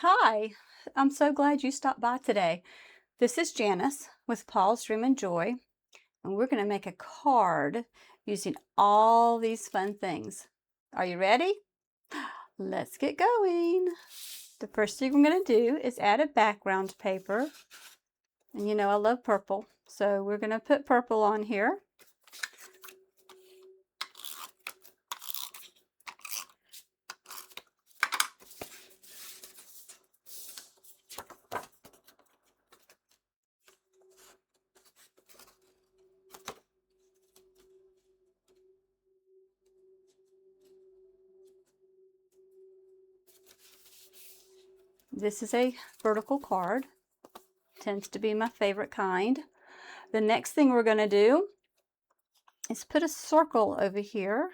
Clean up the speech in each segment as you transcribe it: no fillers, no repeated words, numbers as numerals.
Hi, I'm so glad you stopped by today. This is Janice with Paul's Dream and Joy, and we're going to make a card using all these fun things. Are you ready? Let's get going. The first thing we're going to do is add a background paper. And you know I love purple, so we're going to put purple on here. This is a vertical card. Tends to be my favorite kind. The next thing we're going to do is put a circle over here.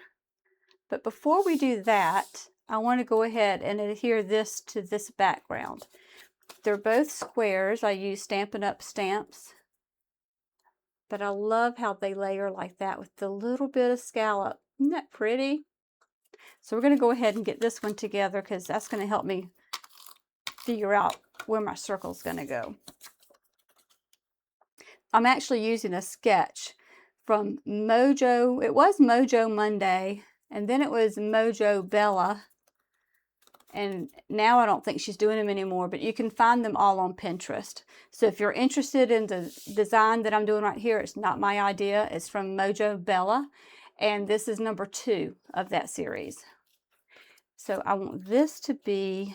But before we do that, I want to go ahead and adhere this to this background. They're both squares. I use Stampin' Up! Stamps. But I love how they layer like that with the little bit of scallop. Isn't that pretty? So we're going to go ahead and get this one together because that's going to help me figure out where my circle's going to go. I'm actually using a sketch from Mojo. It was Mojo Monday, and then it was Mojo Bella. And now I don't think she's doing them anymore, but you can find them all on Pinterest. So if you're interested in the design that I'm doing right here, it's not my idea. It's from Mojo Bella. And this is number 2 of that series. So I want this to be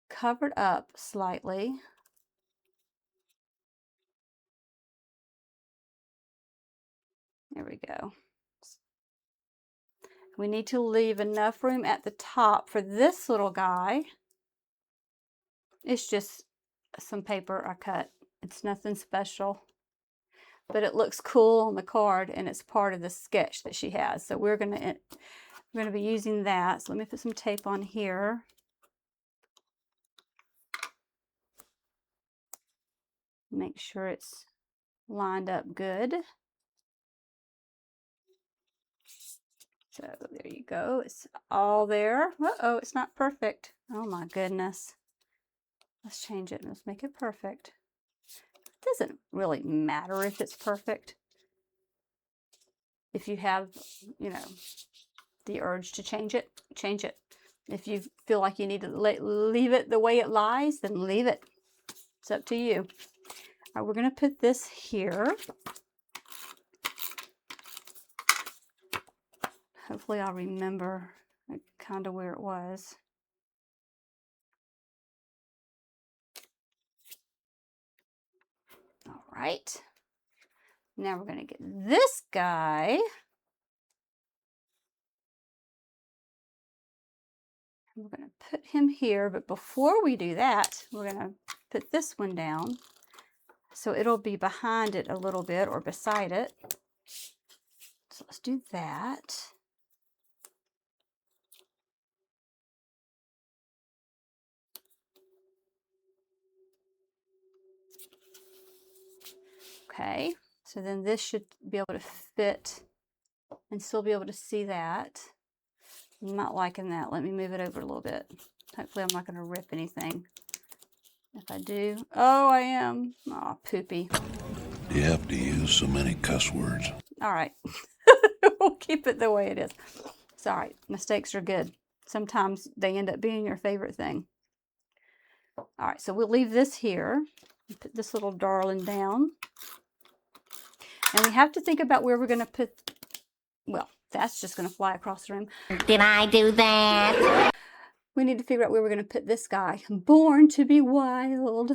covered up slightly. There we go. We need to leave enough room at the top for this little guy. It's just some paper I cut. It's nothing special, but it looks cool on the card, and it's part of the sketch that she has. So we're gonna be using that. So let me put some tape on here. Make sure it's lined up good. So there you go. It's all there. Uh-oh, it's not perfect. Oh my goodness. Let's change it and let's make it perfect. It doesn't really matter if it's perfect. If you have, you know, the urge to change it, change it. If you feel like you need to leave it the way it lies, then leave it. It's up to you. All right, we're going to put this here. Hopefully I'll remember kind of where it was. All right. Now we're going to get this guy. And we're going to put him here, but before we do that, we're going to put this one down. So it'll be behind it a little bit or beside it. So let's do that. Okay, so then this should be able to fit and still be able to see that. I'm not liking that. Let me move it over a little bit. Hopefully I'm not going to rip anything. If I do, oh, I am. Oh, poopy. You have to use so many cuss words. All right. We'll keep it the way it is. It's all right. Mistakes are good. Sometimes they end up being your favorite thing. All right, so we'll leave this here. Put this little darling down. And we have to think about where we're going to put, well, that's just going to fly across the room. Did I do that? We need to figure out where we're going to put this guy. Born to be wild.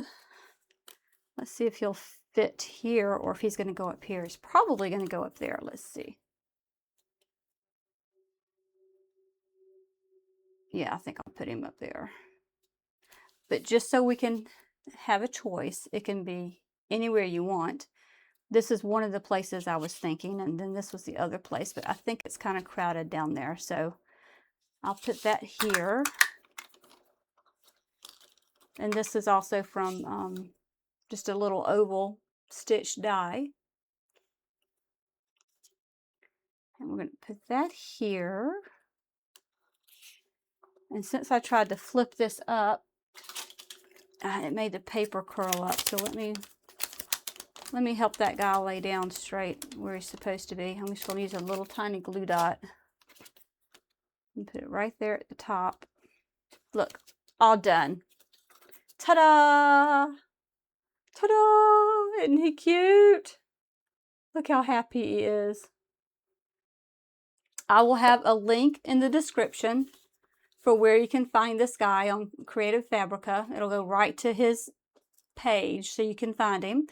Let's see if he'll fit here or if he's going to go up here. He's probably going to go up there. Let's see. Yeah, I think I'll put him up there. But just so we can have a choice, it can be anywhere you want. This is one of the places I was thinking, and then this was the other place, but I think it's kind of crowded down there. So I'll put that here. And this is also from just a little oval stitch die. And we're going to put that here. And since I tried to flip this up, it made the paper curl up. So let me help that guy lay down straight where he's supposed to be. I'm just going to use a little tiny glue dot and put it right there at the top. Look, all done. Ta-da! Ta-da! Isn't he cute? Look how happy he is. I will have a link in the description for where you can find this guy on Creative Fabrica. It'll go right to his page so you can find him.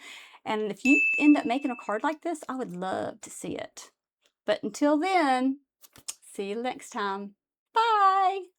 And if you end up making a card like this, I would love to see it. But until then, see you next time. Bye!